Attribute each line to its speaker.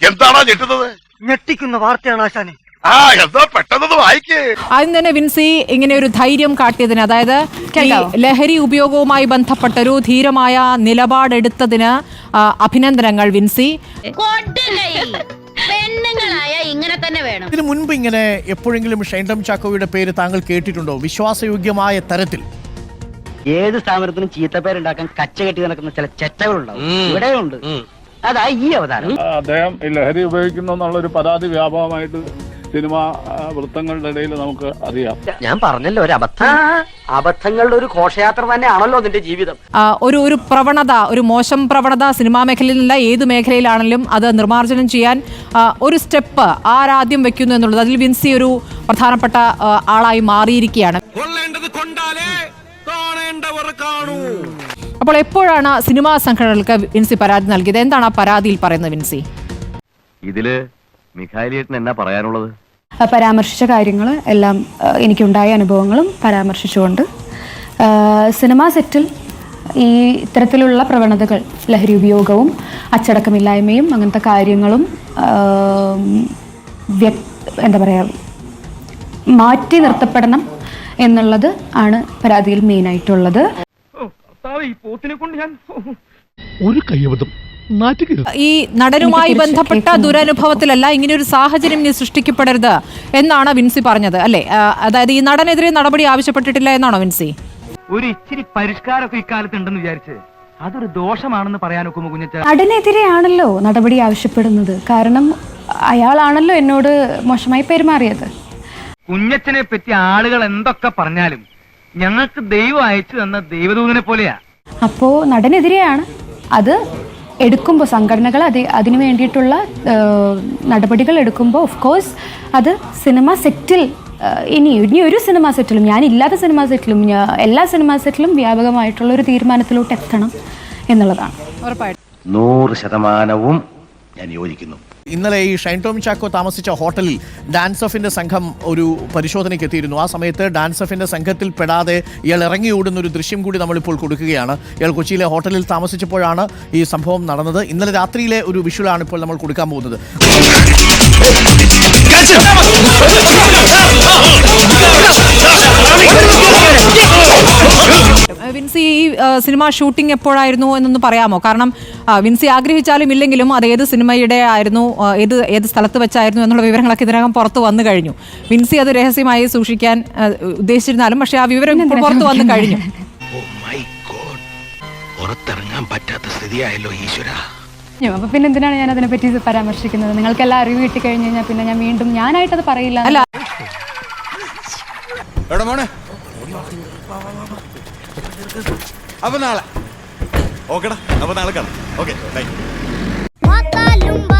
Speaker 1: എന്താണോ ഞെട്ടുന്നത്?
Speaker 2: ഞെട്ടിക്കുന്ന വാർത്തയാണ് ആശാനെ.
Speaker 1: എന്താ പെട്ടെന്ന് വായിക്കേ.
Speaker 3: ആദ്യം തന്നെ വിൻസി ഇങ്ങനെ ഒരു ധൈര്യം കാട്ടിയതിന്, അതായത് ലഹരി ഉപയോഗവുമായി ബന്ധപ്പെട്ടൊരു ധീരമായ നിലപാടെടുത്തതിന് അഭിനന്ദനങ്ങൾ വിൻസി.
Speaker 4: ഇങ്ങനെ തന്നെ വേണം.
Speaker 5: ഇതിനു മുൻപ് ഇങ്ങനെ എപ്പോഴെങ്കിലും ഷൈൻ ടോം ചാക്കോയുടെ പേര് താങ്കൾ കേട്ടിട്ടുണ്ടോ? വിശ്വാസയോഗ്യമായ തരത്തിൽ
Speaker 2: ഏത് സ്ഥാപനത്തിനും ചീത്തപ്പേരുണ്ടാക്കാൻ കച്ച കെട്ടി നടക്കുന്ന ചില ചെറ്റകളുണ്ടാവും, ഇവിടെയുണ്ട്. അതാ ഈ അവതാരം.
Speaker 6: അദ്ദേഹം ലഹരി ഉപയോഗിക്കുന്നു എന്നുള്ളൊരു പരാതി വ്യാപകമായിട്ട് സിനിമാ വൃത്തങ്ങളുടെ ഇടയിൽ നമുക്ക് അറിയാം.
Speaker 2: ഞാൻ പറഞ്ഞല്ലോ, ഒരു അബദ്ധങ്ങളുടെ ഒരു ഘോഷയാത്ര തന്നെയാണല്ലോ അതിന്റെ ജീവിതം.
Speaker 3: ഒരു പ്രവണത, ഒരു മോശം പ്രവണത സിനിമാ മേഖലയിലല്ല, ഏത് മേഖലയിലാണെങ്കിലും അത് നിർമ്മാർജ്ജനം ചെയ്യാൻ ഒരു സ്റ്റെപ്പ് ആരാദ്യം വെക്കുന്നു എന്നുള്ളത്, അതിൽ വിൻസി ഒരു പ്രധാനപ്പെട്ട ആളായി മാറിയിരിക്കുകയാണ്. അപ്പോൾ എപ്പോഴാണ് സിനിമാ സംഘടനകൾക്ക് വിൻസി പരാതി നൽകിയത്? എന്താണ് ആ പരാതിയിൽ പറയുന്നത് വിൻസി?
Speaker 7: ഇതില് മിഖായിലേട്ടൻ എന്നാ പറയാനുള്ളത്?
Speaker 8: പരാമർശിച്ച കാര്യങ്ങൾ എല്ലാം എനിക്കുണ്ടായ അനുഭവങ്ങളും പരാമർശിച്ചുകൊണ്ട് സിനിമാ സെറ്റിൽ ഈ ഇത്തരത്തിലുള്ള പ്രവണതകൾ, ലഹരി ഉപയോഗവും അച്ചടക്കമില്ലായ്മയും അങ്ങനത്തെ കാര്യങ്ങളും എന്താ പറയുക, മാറ്റി നിർത്തപ്പെടണം എന്നുള്ളത് ആണ് പരാതിയിൽ മെയിനായിട്ടുള്ളത്.
Speaker 3: ഈ നടനുമായി ബന്ധപ്പെട്ട ദുരനുഭവത്തിലല്ല ഇങ്ങനെ ഒരു സാഹചര്യം ഇനി സൃഷ്ടിക്കപ്പെടരുത് എന്നാണ് വിൻസി പറഞ്ഞത്, അല്ലേ? അതായത് ഈ നടനെതിരെ നടപടി ആവശ്യപ്പെട്ടിട്ടില്ല എന്നാണോ വിൻസി?
Speaker 9: ഒരു ഇച്ചിരി പരിഷ്കാരമൊക്കെ ഇക്കാലത്ത് ഉണ്ടെന്ന് വിചാരിച്ച് അതൊരു ദോഷമാണെന്ന് പറയാനൊക്കുമോ കുഞ്ഞച്ച?
Speaker 8: നടനെതിരെയാണല്ലോ നടപടി ആവശ്യപ്പെടുന്നത്. കാരണം അയാളാണല്ലോ എന്നോട് മോശമായി പെരുമാറിയത്.
Speaker 9: കുഞ്ഞച്ചനെ പറ്റി ആളുകൾ എന്തൊക്കെ പറഞ്ഞാലും ഞങ്ങൾക്ക് ദൈവം അയച്ചു തന്ന ദൈവദൂതനെ പോലെയാ.
Speaker 8: അപ്പോ നടനെതിരെയാണ്. അത് എടുക്കുമ്പോൾ സംഘടനകൾ അതിനു വേണ്ടിയിട്ടുള്ള നടപടികൾ എടുക്കുമ്പോൾ ഓഫ് കോഴ്സ് അത് സിനിമ സെറ്റിൽ ഇനി ഒരു സിനിമാ സെറ്റിലും, ഞാനില്ലാത്ത സിനിമാ സെറ്റിലും, എല്ലാ സിനിമാ സെറ്റിലും വ്യാപകമായിട്ടുള്ള ഒരു തീരുമാനത്തിലോട്ട് എത്തണം എന്നുള്ളതാണ്.
Speaker 3: ഉറപ്പായിട്ടും
Speaker 7: 100% ഞാൻ യോജിക്കുന്നു.
Speaker 5: ഇന്നലെ ഈ ഷൈൻ ടോം ചാക്കോ താമസിച്ച ഹോട്ടലിൽ ഡാൻസ് ഓഫിന്റെ സംഘം ഒരു പരിശോധനയ്ക്ക് എത്തിയിരുന്നു. ആ സമയത്ത് ഡാൻസ് ഓഫിന്റെ സംഘത്തിൽ പെടാതെ ഇയാൾ ഇറങ്ങി ഓടുന്ന ഒരു ദൃശ്യം കൂടി നമ്മളിപ്പോൾ കൊടുക്കുകയാണ്. ഇയാൾ കൊച്ചിയിലെ ഹോട്ടലിൽ താമസിച്ചപ്പോഴാണ് ഈ സംഭവം നടന്നത്. ഇന്നലെ രാത്രിയിലെ ഒരു വിഷ്വലാണ് ഇപ്പോൾ നമ്മൾ കൊടുക്കാൻ പോകുന്നത്.
Speaker 3: വിൻസി, ഈ സിനിമ ഷൂട്ടിംഗ് എപ്പോഴായിരുന്നു എന്നൊന്ന് പറയാമോ? കാരണം വിൻസി ആഗ്രഹിച്ചാലും ഇല്ലെങ്കിലും അത് ഏത് സിനിമയുടെ ആയിരുന്നു, ഏത് സ്ഥലത്ത് വെച്ചായിരുന്നു എന്നുള്ള വിവരങ്ങളൊക്കെ ഇതിനകം പുറത്ത് വന്നു കഴിഞ്ഞു. വിൻസി അത് രഹസ്യമായി സൂക്ഷിക്കാൻ ഉദ്ദേശിച്ചിരുന്നാലും പക്ഷെ ആ വിവരം ഇപ്പോൾ പുറത്ത് വന്നു കഴിഞ്ഞു.
Speaker 7: പുറത്തിറങ്ങാൻ പറ്റാത്ത സ്ഥിതിയായല്ലോ ഈശ്വര.
Speaker 8: അപ്പൊ പിന്നെ എന്തിനാണ് ഞാൻ അതിനെപ്പറ്റി പരാമർശിക്കുന്നത്? നിങ്ങൾക്ക് എല്ലാം അറിവ് കിട്ടി കഴിഞ്ഞു കഴിഞ്ഞാൽ പിന്നെ ഞാൻ വീണ്ടും ഞാനായിട്ടത് പറയില്ല.
Speaker 3: അല്ല,
Speaker 1: അപ്പൊ നാളെ ഓക്കെടാ, അപ്പൊ നാളെ കാണാം. Okay, thank you.